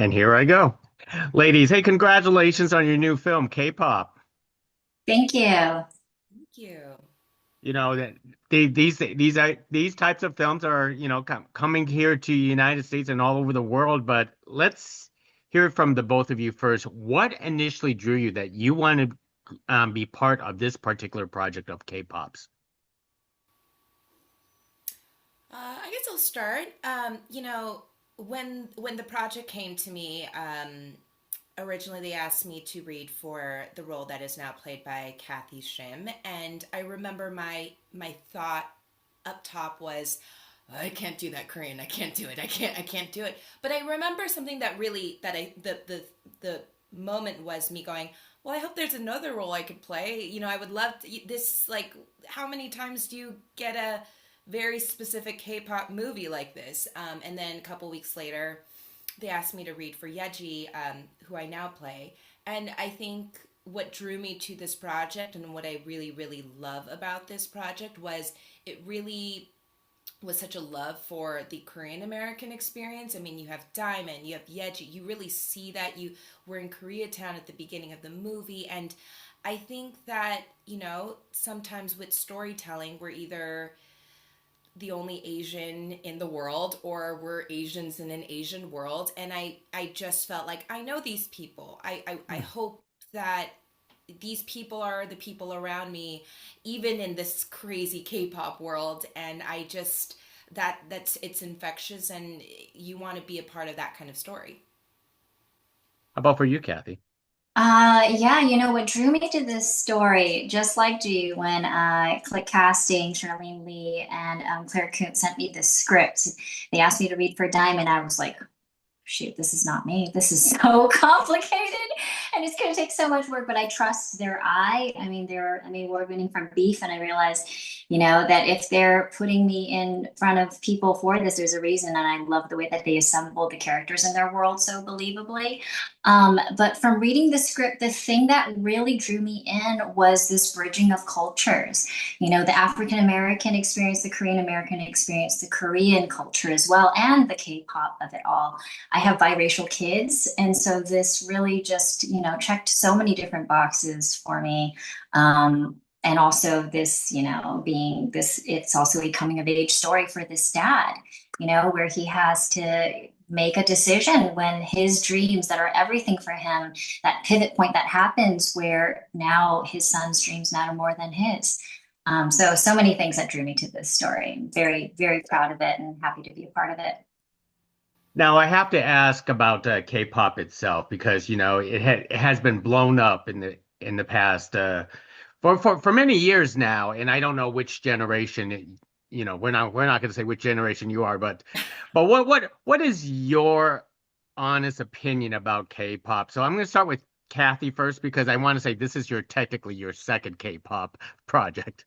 And here I go. Ladies, hey, congratulations on your new film, K-pop. Thank you. Thank you. You know that these types of films are, coming here to the United States and all over the world, but let's hear from the both of you first. What initially drew you that you want to be part of this particular project of K-pops? I guess I'll start. When the project came to me, originally they asked me to read for the role that is now played by Cathy Shim, and I remember my thought up top was, I can't do that Korean. I can't do it. I can't do it. But I remember something that really that I the moment was me going, well, I hope there's another role I could play. I would love this. Like, how many times do you get a very specific K-pop movie like this? And then a couple weeks later, they asked me to read for Yeji, who I now play. And I think what drew me to this project and what I really, really love about this project was it really was such a love for the Korean American experience. I mean, you have Diamond, you have Yeji. You really see that. You were in Koreatown at the beginning of the movie. And I think that, sometimes with storytelling, we're either the only Asian in the world or we're Asians in an Asian world. And I just felt like I know these people. I hope that these people are the people around me, even in this crazy K-pop world. And I just, that's it's infectious and you want to be a part of that kind of story. How about for you, Kathy? Yeah, what drew me to this story, just like you, when Click Casting, Charlene Lee, and Claire Kuntz sent me this script. They asked me to read for Diamond. I was like, shoot, this is not me. This is so complicated and it's going to take so much work, but I trust their eye. I mean, award winning from Beef. And I realized, that if they're putting me in front of people for this, there's a reason. And I love the way that they assemble the characters in their world so believably. But from reading the script, the thing that really drew me in was this bridging of cultures. The African American experience, the Korean American experience, the Korean culture as well, and the K-pop of it all. I have biracial kids, and so this really just, checked so many different boxes for me. And also this, being this, it's also a coming of age story for this dad, where he has to make a decision when his dreams that are everything for him, that pivot point that happens where now his son's dreams matter more than his. So many things that drew me to this story. I'm very, very proud of it and happy to be a part of it. Now, I have to ask about K-pop itself because it has been blown up in the past for many years now, and I don't know which generation. We're not going to say which generation you are, but what is your honest opinion about K-pop? So I'm going to start with Kathy first because I want to say this is technically your second K-pop project.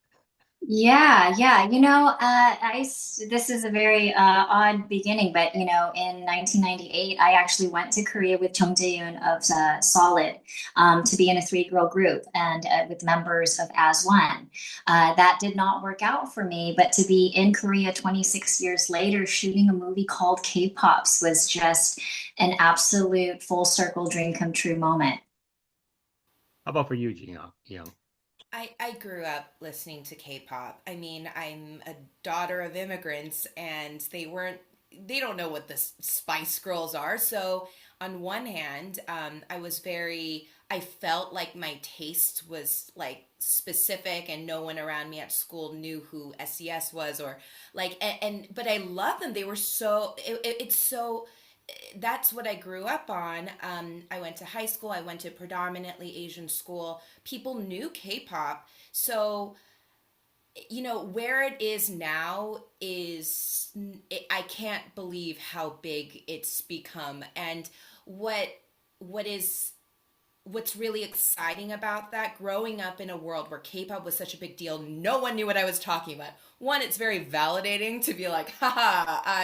Yeah, yeah. This is a very odd beginning, but in 1998, I actually went to Korea with Jung Jae-yoon of Solid to be in a three-girl group and with members of As One. That did not work out for me, but to be in Korea 26 years later, shooting a movie called K-Pops was just an absolute full circle dream come true moment. How about for you, Gina? I grew up listening to K-pop. I mean, I'm a daughter of immigrants and they don't know what the Spice Girls are. So on one hand, I felt like my taste was like specific and no one around me at school knew who SES was or like, but I love them. They were it's so, that's what I grew up on. I went to high school. I went to predominantly Asian school. People knew K-pop. So, where it is now I can't believe how big it's become. And what, what is, what's really exciting about that, growing up in a world where K-pop was such a big deal, no one knew what I was talking about. One, it's very validating to be like, haha,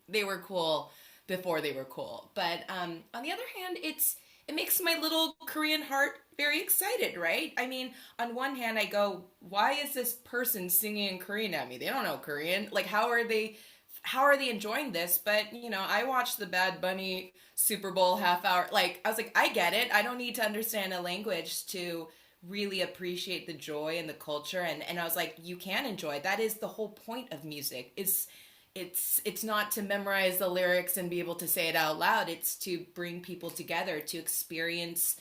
they were cool before they were cool. But on the other hand, it makes my little Korean heart very excited, right? I mean, on one hand, I go, why is this person singing in Korean at me? They don't know Korean. Like, how are they how are they enjoying this? But I watched the Bad Bunny Super Bowl half hour. Like, I was like, I get it. I don't need to understand a language to really appreciate the joy and the culture. And I was like, you can enjoy. That is the whole point of music. It's not to memorize the lyrics and be able to say it out loud. It's to bring people together to experience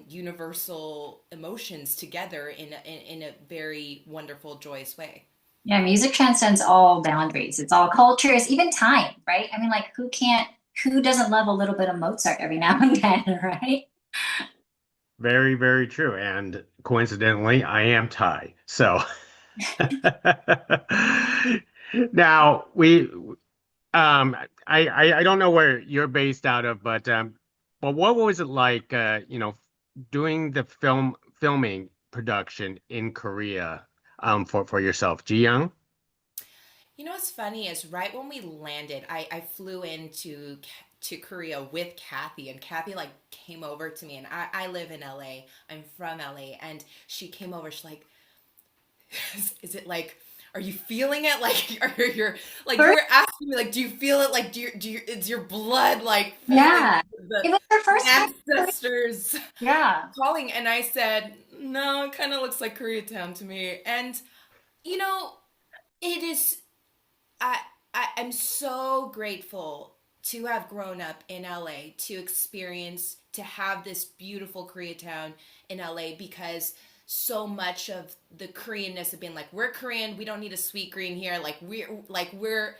universal emotions together in a very wonderful, joyous way. Yeah, music transcends all boundaries. It's all cultures, even time, right? I mean, like who doesn't love a little bit of Mozart every now and then, right? Very, very true. And coincidentally, I am Thai. So now I don't know where you're based out of, but what was it like, doing the filming production in Korea, for yourself, Ji Young? What's funny is right when we landed, I flew into to Korea with Cathy, and Cathy like came over to me, and I live in LA. I'm from LA, and she came over. She's like, is it like, are you feeling it? Like, are you like you First, were asking me like, do you feel it? Like, do you is your blood like feeling yeah, the it was her first time. ancestors Yeah. calling? And I said, no, it kind of looks like Koreatown to me, and you know, it is. I, I'm so grateful to have grown up in LA, to experience, to have this beautiful Koreatown in LA, because so much of the Koreanness of being like, we're Korean, we don't need a sweet green here, we're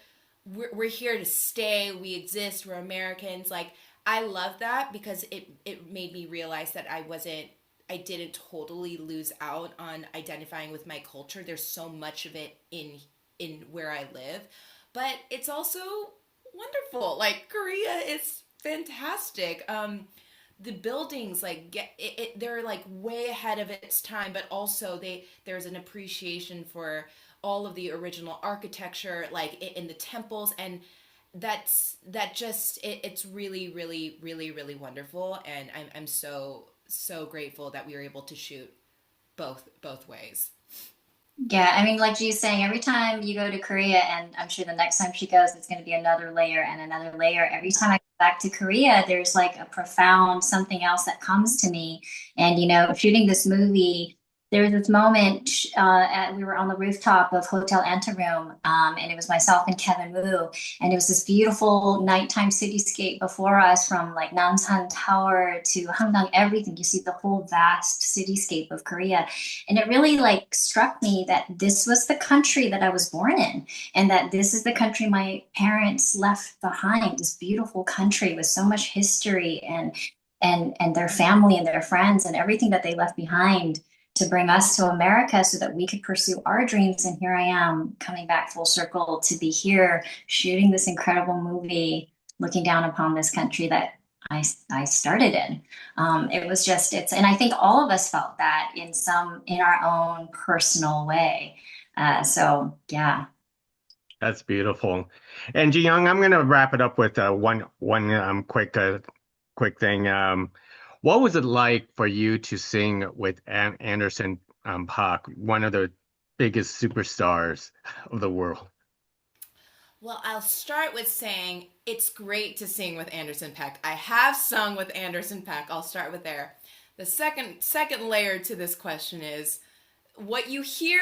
here to stay, we exist, we're Americans. Like, I love that because it made me realize that I didn't totally lose out on identifying with my culture. There's so much of it in where I live, but it's also wonderful. Like, Korea is fantastic. The buildings, like, they're like way ahead of its time, but also there's an appreciation for all of the original architecture, like in the temples, and that just it's really, really, really, really wonderful. And I'm so grateful that we were able to shoot both ways. Yeah, I mean, like she's saying, every time you go to Korea, and I'm sure the next time she goes, it's going to be another layer and another layer. Every time I go back to Korea, there's like a profound something else that comes to me. And, shooting this movie, there was this moment, we were on the rooftop of Hotel Anteroom, and it was myself and Kevin Wu, and it was this beautiful nighttime cityscape before us, from like Namsan Tower to Hanggang, everything. You see the whole vast cityscape of Korea. And it really like struck me that this was the country that I was born in, and that this is the country my parents left behind, this beautiful country with so much history, and their family and their friends and everything that they left behind to bring us to America so that we could pursue our dreams. And here I am coming back full circle to be here shooting this incredible movie, looking down upon this country that I started in. It was just, and I think all of us felt that in our own personal way. So yeah. That's beautiful. And Ji Young, I'm gonna wrap it up with one quick thing. What was it like for you to sing with Anderson Paak, one of the biggest superstars of the world? Well, I'll start with saying it's great to sing with Anderson Paak. I have sung with Anderson Paak. I'll start with there. The second layer to this question is what you hear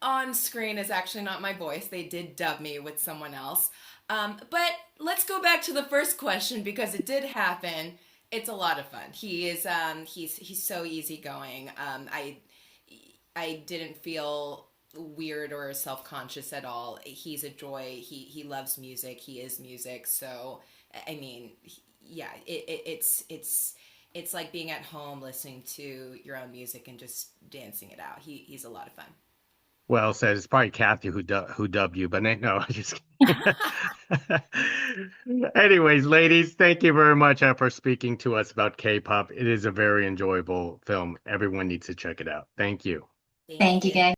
on screen is actually not my voice. They did dub me with someone else. But let's go back to the first question because it did happen. It's a lot of fun. He's so easygoing. I didn't feel weird or self-conscious at all. He's a joy. He loves music. He is music. So I mean, yeah, it's like being at home listening to your own music and just dancing it out. He's a lot of fun. Well said. It's probably Kathy who dubbed you, but no, just kidding. Anyways, ladies, thank you very much for speaking to us about K-pop. It is a very enjoyable film. Everyone needs to check it out. Thank you. Thank Thank you, you. guys.